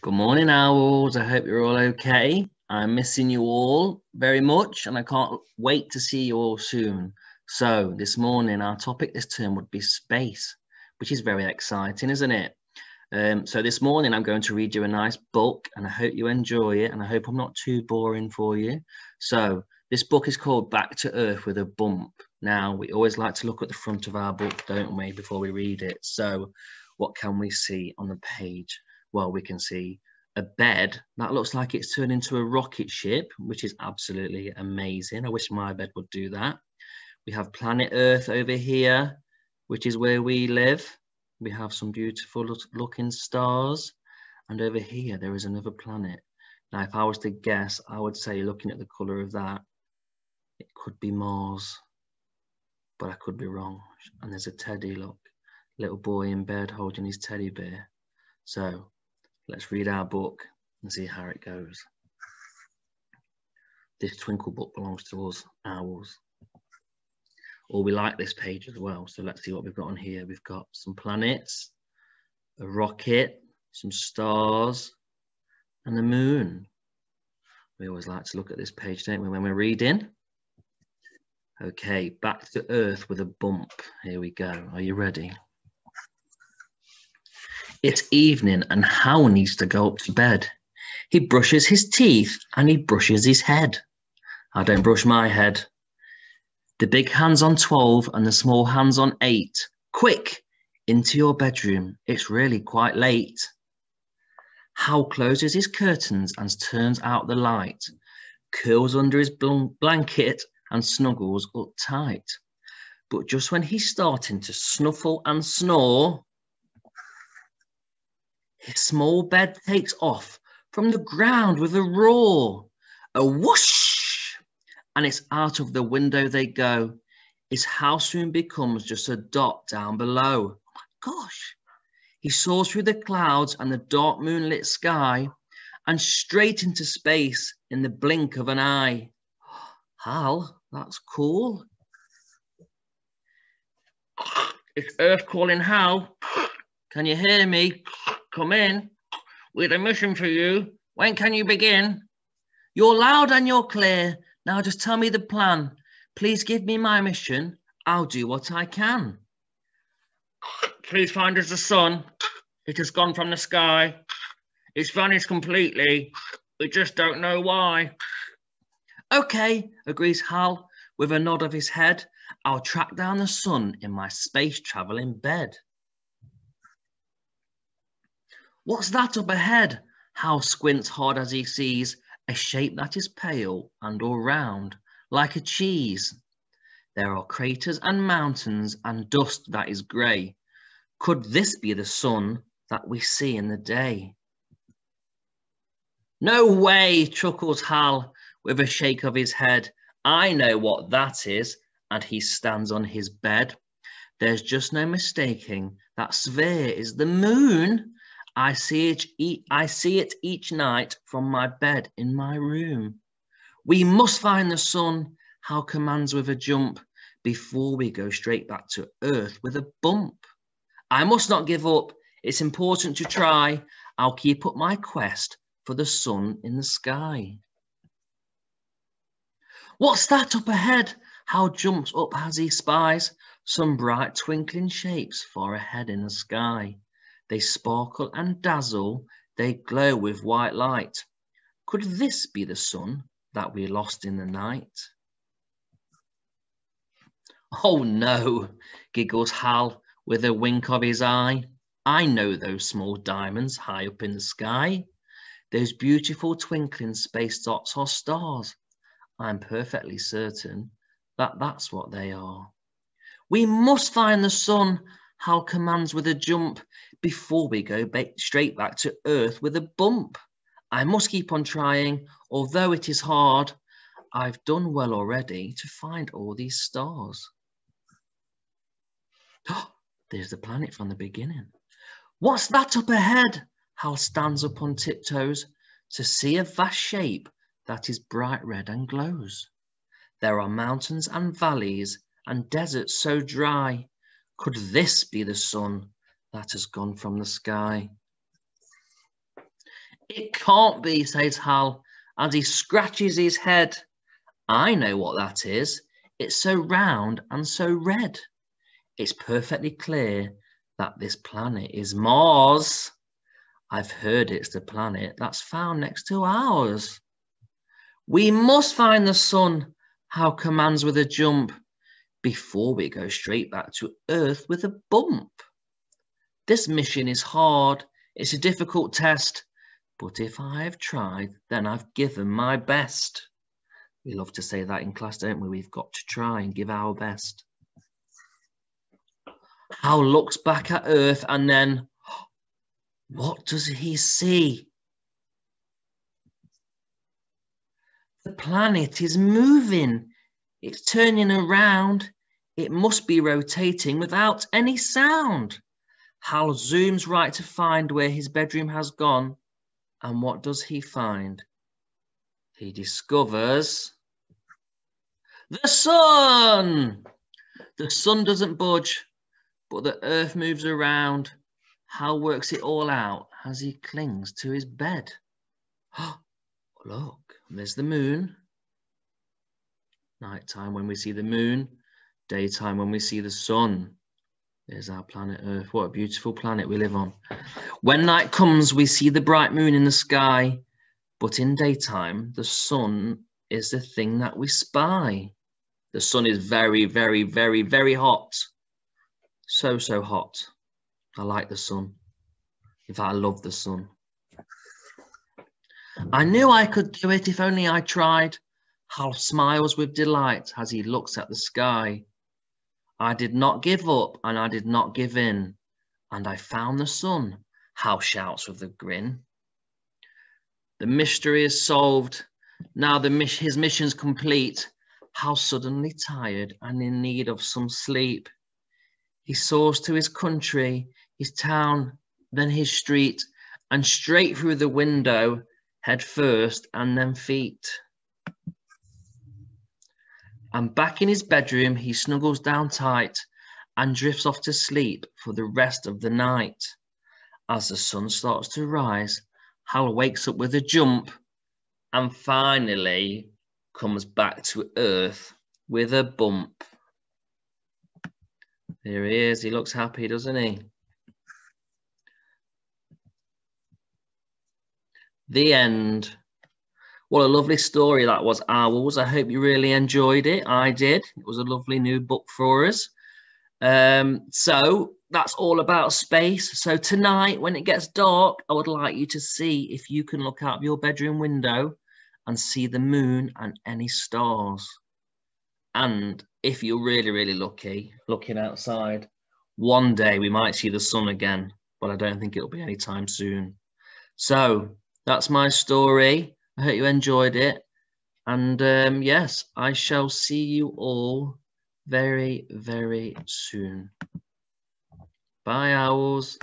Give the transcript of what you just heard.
Good morning, owls. I hope you're all okay. I'm missing you all very much, and I can't wait to see you all soon. So this morning, our topic this term would be space, which is very exciting, isn't it? So this morning, I'm going to read you a nice book, and I hope you enjoy it, and I hope I'm not too boring for you. So this book is called Back to Earth with a Bump. Now, we always like to look at the front of our book, don't we, before we read it? So what can we see on the page? Well, we can see a bed that looks like it's turned into a rocket ship, which is absolutely amazing. I wish my bed would do that. We have planet Earth over here, which is where we live. We have some beautiful looking stars. And over here, there is another planet. Now, if I was to guess, I would say, looking at the colour of that, it could be Mars, but I could be wrong. And there's a teddy, look, little boy in bed holding his teddy bear. So let's read our book and see how it goes. This twinkle book belongs to us, owls. Or we like this page as well. So let's see what we've got on here. We've got some planets, a rocket, some stars, and the moon. We always like to look at this page, don't we, when we're reading? Okay, back to Earth with a bump. Here we go. Are you ready? It's evening and Hal needs to go up to bed. He brushes his teeth and he brushes his head. I don't brush my head. The big hand's on 12 and the small hand's on 8. Quick, into your bedroom. It's really quite late. Hal closes his curtains and turns out the light, curls under his blanket and snuggles up tight. But just when he's starting to snuffle and snore, his small bed takes off from the ground with a roar, a whoosh, and it's out of the window they go. His house soon becomes just a dot down below. Oh my gosh. He soars through the clouds and the dark moonlit sky and straight into space in the blink of an eye. Hal, that's cool. It's Earth calling, Hal. Can you hear me? Come in. We had a mission for you. When can you begin? You're loud and you're clear. Now just tell me the plan. Please give me my mission. I'll do what I can. Please find us the sun. It has gone from the sky. It's vanished completely. We just don't know why. Okay, agrees Hal with a nod of his head. I'll track down the sun in my space travelling bed. What's that up ahead? Hal squints hard as he sees a shape that is pale and all round, like a cheese. There are craters and mountains and dust that is grey. Could this be the sun that we see in the day? No way, chuckles Hal with a shake of his head. I know what that is, and he stands on his bed. There's just no mistaking that sphere is the moon. I see it each night from my bed in my room. We must find the sun, Hal commands with a jump, before we go straight back to Earth with a bump. I must not give up. It's important to try. I'll keep up my quest for the sun in the sky. What's that up ahead? Hal jumps up as he spies some bright twinkling shapes far ahead in the sky. They sparkle and dazzle, they glow with white light. Could this be the sun that we lost in the night? Oh no, giggles Hal with a wink of his eye. I know those small diamonds high up in the sky. Those beautiful twinkling space dots are stars. I'm perfectly certain that that's what they are. We must find the sun, Hal commands with a jump, before we go straight back to Earth with a bump. I must keep on trying, although it is hard. I've done well already to find all these stars. There's the planet from the beginning. What's that up ahead? Hal stands up on tiptoes to see a vast shape that is bright red and glows. There are mountains and valleys and deserts so dry. Could this be the sun that has gone from the sky? It can't be, says Hal, as he scratches his head. I know what that is. It's so round and so red. It's perfectly clear that this planet is Mars. I've heard it's the planet that's found next to ours. We must find the sun, Hal commands with a jump, before we go straight back to Earth with a bump. This mission is hard, it's a difficult test, but if I have tried, then I've given my best. We love to say that in class, don't we? We've got to try and give our best. Hal looks back at Earth and then, what does he see? The planet is moving. It's turning around. It must be rotating without any sound. Hal zooms right to find where his bedroom has gone. And what does he find? He discovers the sun. The sun doesn't budge, but the Earth moves around. Hal works it all out as he clings to his bed. Look, there's the moon. Nighttime when we see the moon, daytime when we see the sun. There's our planet Earth. What a beautiful planet we live on. When night comes, we see the bright moon in the sky, but in daytime, the sun is the thing that we spy. The sun is very, very, very, very hot. So, so hot. I like the sun. In fact, I love the sun. I knew I could do it if only I tried. Hal smiles with delight as he looks at the sky. I did not give up and I did not give in. And I found the sun, Hal shouts with a grin. The mystery is solved. Now his mission's complete. Hal's suddenly tired and in need of some sleep. He soars to his country, his town, then his street, and straight through the window, head first and then feet. And back in his bedroom, he snuggles down tight and drifts off to sleep for the rest of the night. As the sun starts to rise, Hal wakes up with a jump and finally comes back to Earth with a bump. There he is. He looks happy, doesn't he? The end. What a lovely story that was, Owls. I hope you really enjoyed it. I did. It was a lovely new book for us. So that's all about space. So tonight, when it gets dark, I would like you to see if you can look out of your bedroom window and see the moon and any stars. And if you're really, really lucky, looking outside, one day we might see the sun again, but I don't think it'll be anytime soon. So that's my story. I hope you enjoyed it. And yes, I shall see you all very, very soon. Bye, Owls.